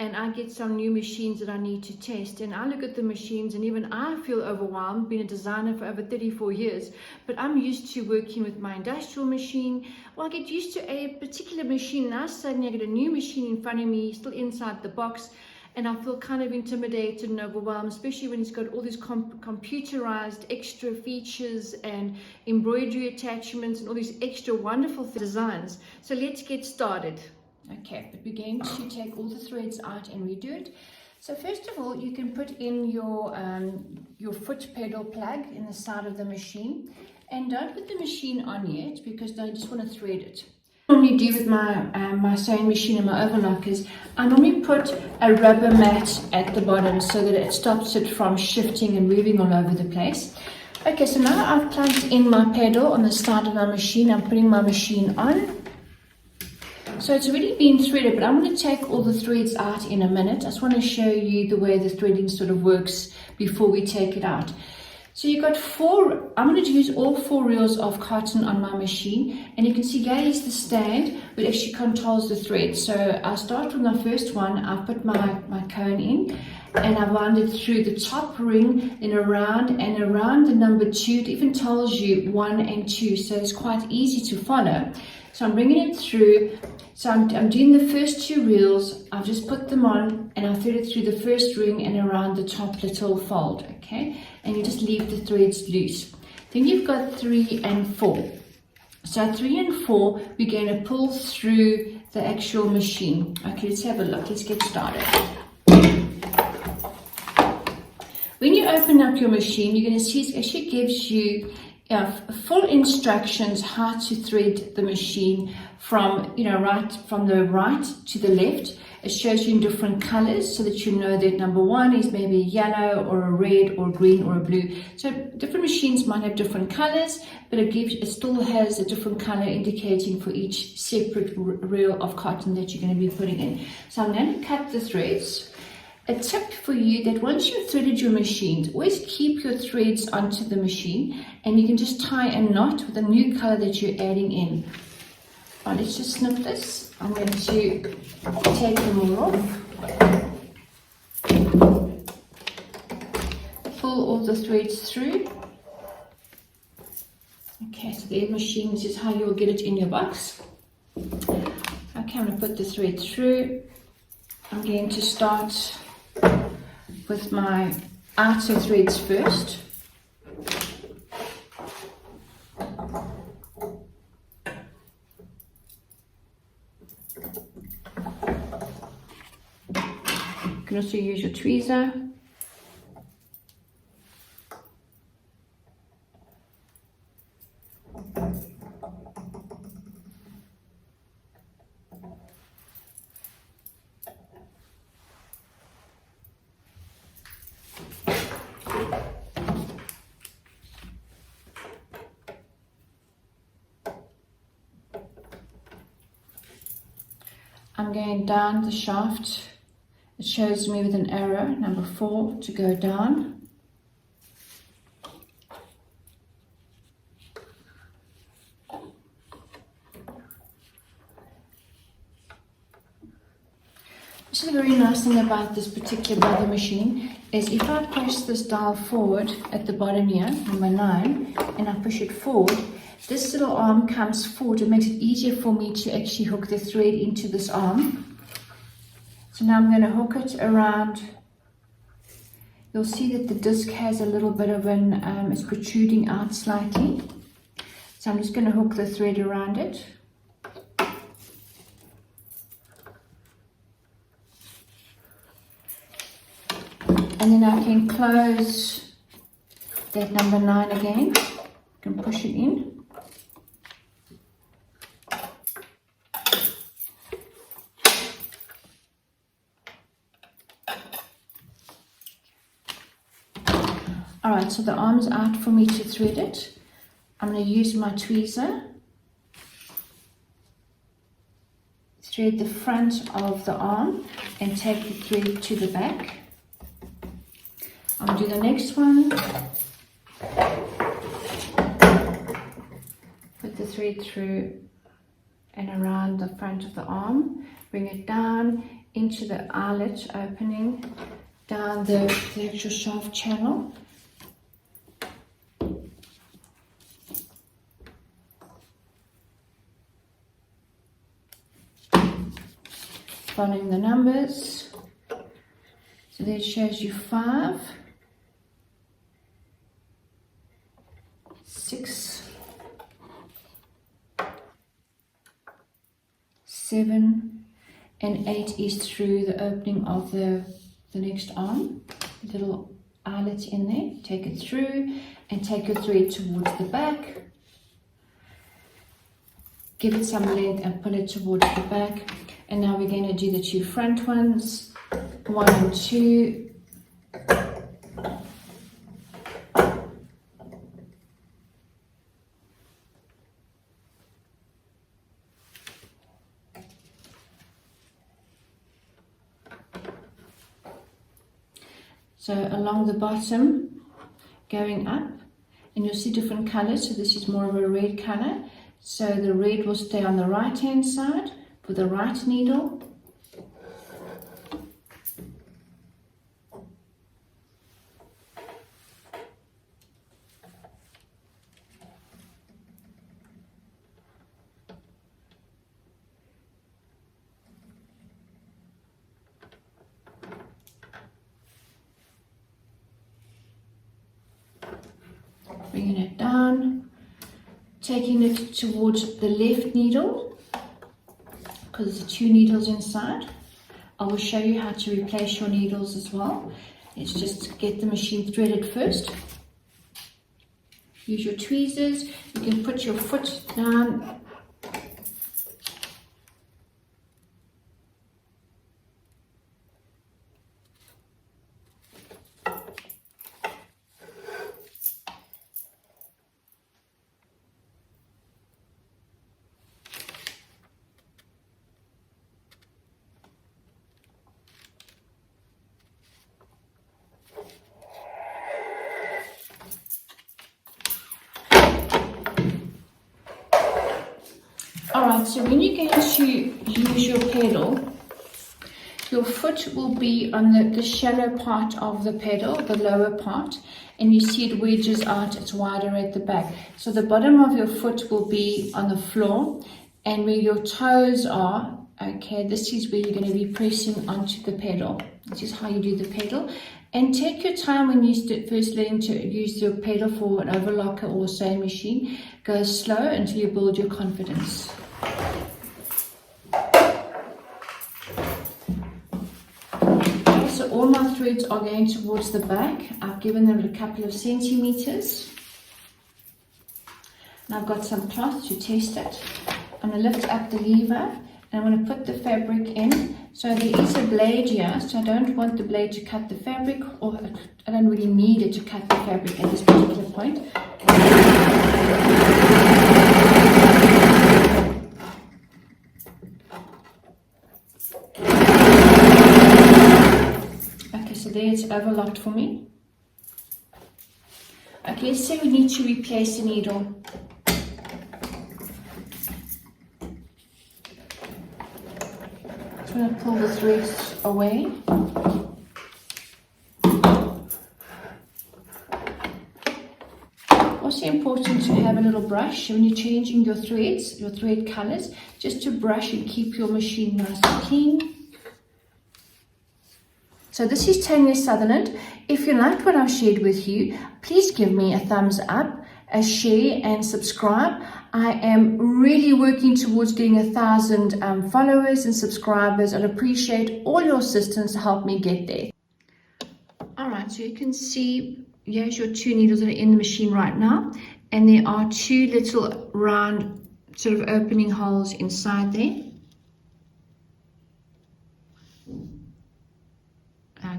and I get some new machines that I need to test, and I look at the machines and even I feel overwhelmed, being a designer for over 34 years, but I'm used to working with my industrial machine. Well, I get used to a particular machine, now suddenly I get a new machine in front of me, still inside the box, and I feel kind of intimidated and overwhelmed, especially when it's got all these computerized extra features and embroidery attachments and all these extra wonderful designs. So let's get started. Okay, but we're going to take all the threads out and redo it. So first of all, you can put in your foot pedal plug in the side of the machine, and don't put the machine on yet because I just want to thread it. What I normally do with my sewing machine and my overlockers, I normally put a rubber mat at the bottom so that it stops it from shifting and moving all over the place. Okay, so now I've plugged in my pedal on the side of my machine. I'm putting my machine on. So it's already been threaded, but I'm going to take all the threads out in a minute. I just want to show you the way the threading sort of works before we take it out. So you've got I'm going to use all 4 reels of cotton on my machine, and you can see here is the stand which actually controls the thread. So I'll start from the first one. I've put my cone in, and I've wound it through the top ring and around the number 2. It even tells you 1 and 2, so it's quite easy to follow. So I'm bringing it through. So I'm doing the first 2 reels. I've just put them on, and I've threaded through the first ring and around the top little fold, okay? And you just leave the threads loose. Then you've got 3 and 4. So 3 and 4, we're going to pull through the actual machine. Okay, let's have a look. Let's get started. When you open up your machine, you're going to see it actually gives you full instructions how to thread the machine from from the right to the left. It shows you in different colors so that you know that number 1 is maybe a yellow or a red or green or a blue. So different machines might have different colors, but it still has a different color indicating for each separate reel of cotton that you're going to be putting in. So I'm going to cut the threads. A tip for you that once you've threaded your machine, always keep your threads onto the machine, and you can just tie a knot with a new color that you're adding in. Right, let's just snip this. I'm going to take them all off. Pull all the threads through. Okay, so the end machine, this is how you'll get it in your box. Okay, I'm going to put the thread through. I'm going to start with my outer threads first. You can also use your tweezer. I'm going down the shaft. It shows me with an arrow, number 4, to go down. This is a very nice thing about this particular bother machine is if I push this dial forward at the bottom here, number 9, and I push it forward, this little arm comes forward. It makes it easier for me to actually hook the thread into this arm. So now I'm going to hook it around. You'll see that the disc has a little bit of it's protruding out slightly. So I'm just going to hook the thread around it. And then I can close that number 9 again. I can push it in. Alright, so the arm's out for me to thread it. I'm going to use my tweezer. Thread the front of the arm and take the thread to the back. I'm going to do the next one. Put the thread through and around the front of the arm. Bring it down into the eyelet opening down the actual shaft channel. Following the numbers. So there it shows you 5, 6, 7, and 8 is through the opening of the next arm. Little eyelet in there. Take it through and take your thread towards the back. Give it some length and pull it towards the back. And now we're going to do the 2 front ones, 1 and 2. So along the bottom, going up, and you'll see different colors. So this is more of a red color. So the red will stay on the right hand side for the right needle. Bringing it down, taking it towards the left needle, because there's 2 needles inside. I will show you how to replace your needles as well. Let's just get the machine threaded first. Use your tweezers. You can put your foot down. Alright, so when you're going to use your pedal, your foot will be on the shallow part of the pedal, the lower part, and you see it wedges out, it's wider at the back. So the bottom of your foot will be on the floor, and where your toes are, okay, this is where you're going to be pressing onto the pedal. This is how you do the pedal. And take your time when you first learn to use your pedal for an overlocker or sewing machine. Go slow until you build your confidence. Okay, so all my threads are going towards the back. I've given them a couple of centimeters. And I've got some cloth to test it. I'm going to lift up the lever. And I'm going to put the fabric in. So there is a blade here, so I don't want the blade to cut the fabric, or I don't really need it to cut the fabric at this particular point. Okay, so there it's overlocked for me. Okay, let's say we need to replace the needle. I'm going to pull the threads away. Also important to have a little brush when you're changing your threads, your thread colors, just to brush and keep your machine nice and clean. So this is Tania Sutherland. If you liked what I've shared with you, please give me a thumbs up, a share and subscribe. I am really working towards getting 1,000 followers and subscribers. I'd appreciate all your assistance to help me get there. Alright, so you can see here's your 2 needles that are in the machine right now, and there are 2 little round sort of opening holes inside there.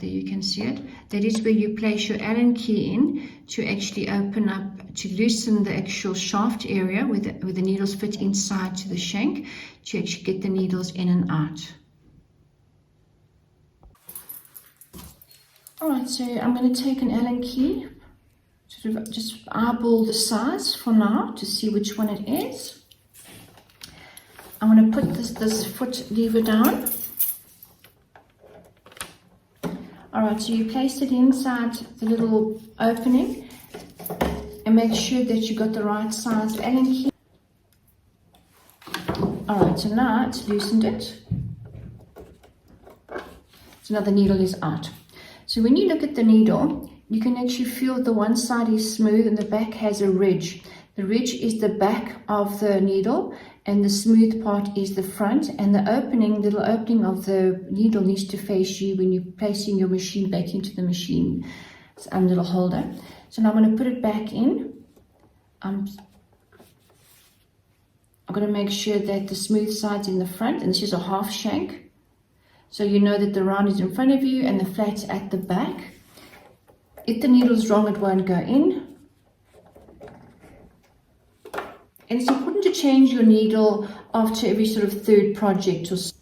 There you can see it. That is where you place your Allen key in to actually open up, to loosen the actual shaft area where the needles fit inside to the shank, to actually get the needles in and out. Alright, so I'm going to take an Allen key, sort of just eyeball the size for now to see which one it is. I'm going to put this foot lever down. Alright, so you place it inside the little opening and make sure that you got the right size Allen key. Alright, so now it's loosened it. So now the needle is out. So when you look at the needle, you can actually feel the one side is smooth and the back has a ridge. The ridge is the back of the needle and the smooth part is the front, and the little opening of the needle needs to face you when you're placing your machine back into the machine. It's a little holder. So now I'm going to put it back in. I'm going to make sure that the smooth side's in the front, and this is a half shank. So you know that the round is in front of you and the flat's at the back. If the needle's wrong, it won't go in. And it's important to change your needle after every sort of third project or so.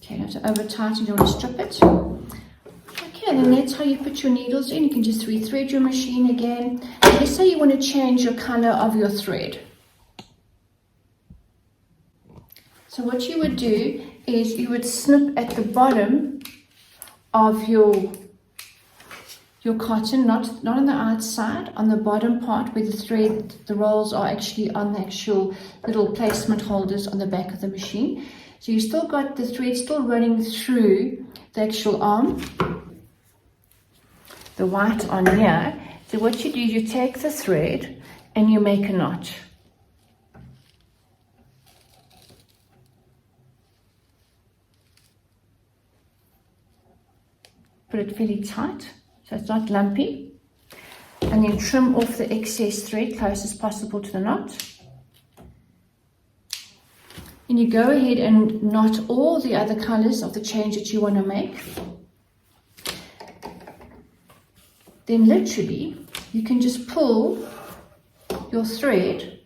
Okay, now to over tighten, you want to strip it. Okay, and then that's how you put your needles in. You can just re-thread your machine again. And let's say you want to change your color of your thread. So what you would do is you would snip at the bottom of your cotton, not on the outside, on the bottom part where the thread, the rolls are actually on the actual little placement holders on the back of the machine. So you still got the thread still running through the actual arm, the white on here. So what you do, you take the thread and you make a knot. Put it fairly tight so it's not lumpy, and then trim off the excess thread close as possible to the knot. And you go ahead and knot all the other colors of the change that you want to make. Then literally you can just pull your thread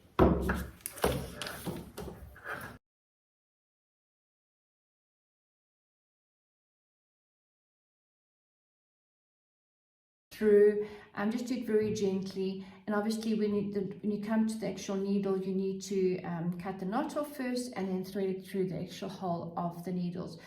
through, just do it very gently. And obviously when you come to the actual needle, you need to cut the knot off first and then thread it through the actual hole of the needles.